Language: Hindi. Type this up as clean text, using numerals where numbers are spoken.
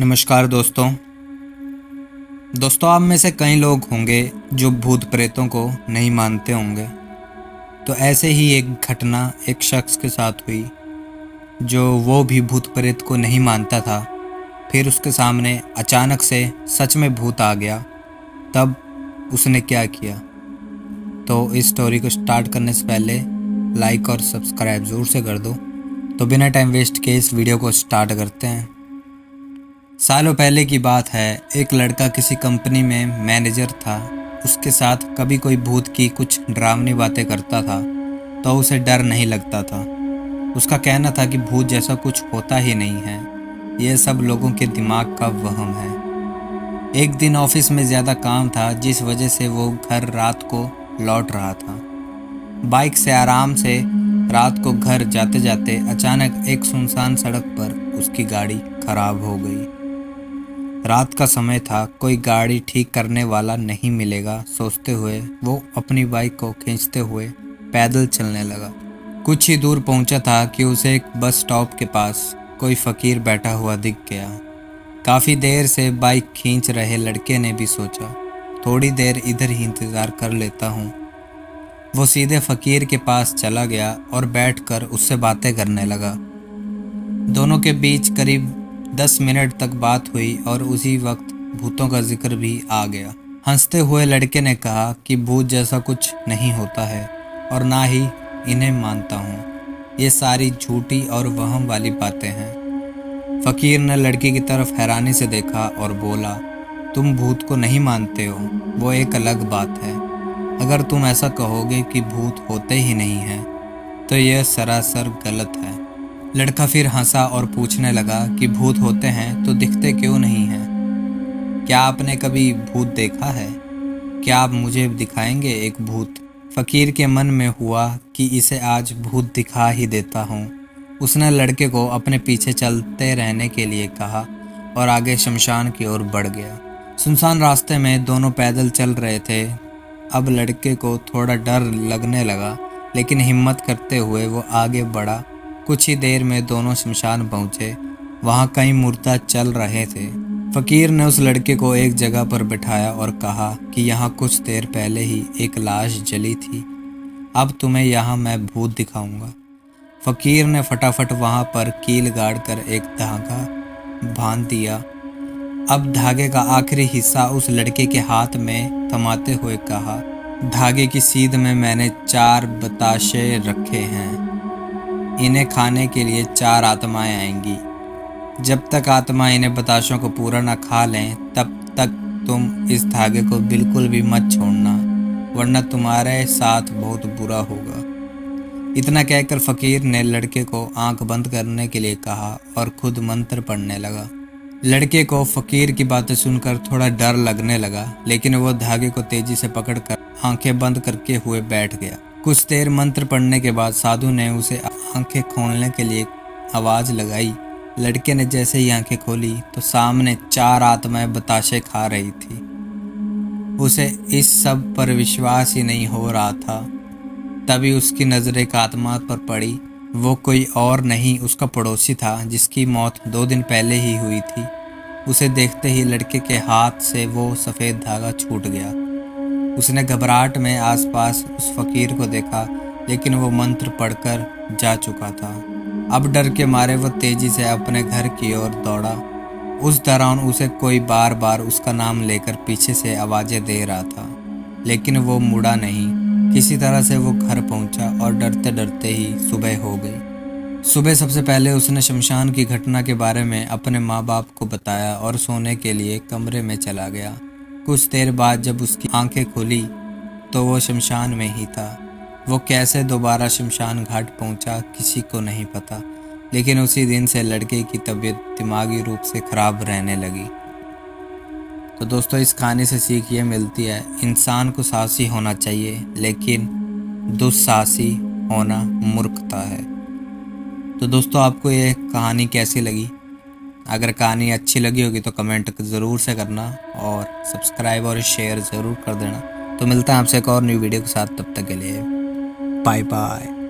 नमस्कार दोस्तों आप में से कई लोग होंगे जो भूत प्रेतों को नहीं मानते होंगे। तो ऐसे ही एक घटना एक शख्स के साथ हुई जो वो भी भूत प्रेत को नहीं मानता था। फिर उसके सामने अचानक से सच में भूत आ गया। तब उसने क्या किया? तो इस स्टोरी को स्टार्ट करने से पहले लाइक और सब्सक्राइब ज़रूर से कर दो। तो बिना टाइम वेस्ट के इस वीडियो को स्टार्ट करते हैं। सालों पहले की बात है। एक लड़का किसी कंपनी में मैनेजर था। उसके साथ कभी कोई भूत की कुछ डरावनी बातें करता था तो उसे डर नहीं लगता था। उसका कहना था कि भूत जैसा कुछ होता ही नहीं है, यह सब लोगों के दिमाग का वहम है। एक दिन ऑफिस में ज़्यादा काम था जिस वजह से वो घर रात को लौट रहा था। बाइक से आराम से रात को घर जाते जाते अचानक एक सुनसान सड़क पर उसकी गाड़ी खराब हो गई। रात का समय था, कोई गाड़ी ठीक करने वाला नहीं मिलेगा सोचते हुए वो अपनी बाइक को खींचते हुए पैदल चलने लगा। कुछ ही दूर पहुंचा था कि उसे एक बस स्टॉप के पास कोई फकीर बैठा हुआ दिख गया। काफ़ी देर से बाइक खींच रहे लड़के ने भी सोचा थोड़ी देर इधर ही इंतज़ार कर लेता हूँ। वो सीधे फकीर के पास चला गया और बैठकर उससे बातें करने लगा। दोनों के बीच करीब 10 मिनट तक बात हुई और उसी वक्त भूतों का जिक्र भी आ गया। हंसते हुए लड़के ने कहा कि भूत जैसा कुछ नहीं होता है और ना ही इन्हें मानता हूँ। ये सारी झूठी और वहम वाली बातें हैं। फकीर ने लड़की की तरफ हैरानी से देखा और बोला, तुम भूत को नहीं मानते हो वो एक अलग बात है। अगर तुम ऐसा कहोगे कि भूत होते ही नहीं हैं तो यह सरासर गलत है। लड़का फिर हंसा और पूछने लगा कि भूत होते हैं तो दिखते क्यों नहीं हैं? क्या आपने कभी भूत देखा है? क्या आप मुझे दिखाएंगे एक भूत? फकीर के मन में हुआ कि इसे आज भूत दिखा ही देता हूँ। उसने लड़के को अपने पीछे चलते रहने के लिए कहा और आगे शमशान की ओर बढ़ गया। सुनसान रास्ते में दोनों पैदल चल रहे थे। अब लड़के को थोड़ा डर लगने लगा, लेकिन हिम्मत करते हुए वो आगे बढ़ा। कुछ ही देर में दोनों शमशान पहुंचे। वहां कई मुर्दा चल रहे थे। फकीर ने उस लड़के को एक जगह पर बिठाया और कहा कि यहाँ कुछ देर पहले ही एक लाश जली थी। अब तुम्हें यहाँ मैं भूत दिखाऊंगा। फकीर ने फटाफट वहां पर कील गाड़ कर एक धागा बांध दिया। अब धागे का आखिरी हिस्सा उस लड़के के हाथ में थमाते हुए कहा, धागे की सीध में मैंने 4 बताशे रखे हैं। इन्हें खाने के लिए 4 आत्माएं आएंगी। जब तक आत्मा इन्हें बताशों को पूरा न खा लें तब तक तुम इस धागे को बिल्कुल भी मत छोड़ना, वरना तुम्हारे साथ बहुत बुरा होगा। इतना कहकर फकीर ने लड़के को आंख बंद करने के लिए कहा और खुद मंत्र पढ़ने लगा। लड़के को फकीर की बातें सुनकर थोड़ा डर लगने लगा, लेकिन वो धागे को तेजी से पकड़कर आंखें बंद करके हुए बैठ गया। कुछ देर मंत्र पढ़ने के बाद साधु ने उसे आंखें खोलने के लिए आवाज़ लगाई। लड़के ने जैसे ही आंखें खोली तो सामने 4 आत्माएं बताशे खा रही थी। उसे इस सब पर विश्वास ही नहीं हो रहा था। तभी उसकी नज़र एक आत्मा पर पड़ी। वो कोई और नहीं, उसका पड़ोसी था जिसकी मौत 2 दिन पहले ही हुई थी। उसे देखते ही लड़के के हाथ से वो सफ़ेद धागा छूट गया। उसने घबराहट में आसपास उस फकीर को देखा, लेकिन वो मंत्र पढ़कर जा चुका था। अब डर के मारे वो तेजी से अपने घर की ओर दौड़ा। उस दौरान उसे कोई बार बार उसका नाम लेकर पीछे से आवाज़ें दे रहा था, लेकिन वो मुड़ा नहीं। किसी तरह से वो घर पहुंचा और डरते डरते ही सुबह हो गई। सुबह सबसे पहले उसने शमशान की घटना के बारे में अपने माँ बाप को बताया और सोने के लिए कमरे में चला गया। कुछ देर बाद जब उसकी आंखें खुली तो वो शमशान में ही था। वो कैसे दोबारा शमशान घाट पहुंचा किसी को नहीं पता, लेकिन उसी दिन से लड़के की तबीयत दिमागी रूप से खराब रहने लगी। तो दोस्तों इस कहानी से सीख ये मिलती है, इंसान को साहसी होना चाहिए, लेकिन दुस्साहसी होना मूर्खता है। तो दोस्तों आपको ये कहानी कैसी लगी? अगर कहानी अच्छी लगी होगी तो कमेंट ज़रूर से करना और सब्सक्राइब और शेयर ज़रूर कर देना। तो मिलता है आपसे एक और न्यू वीडियो के साथ, तब तक के लिए बाय बाय।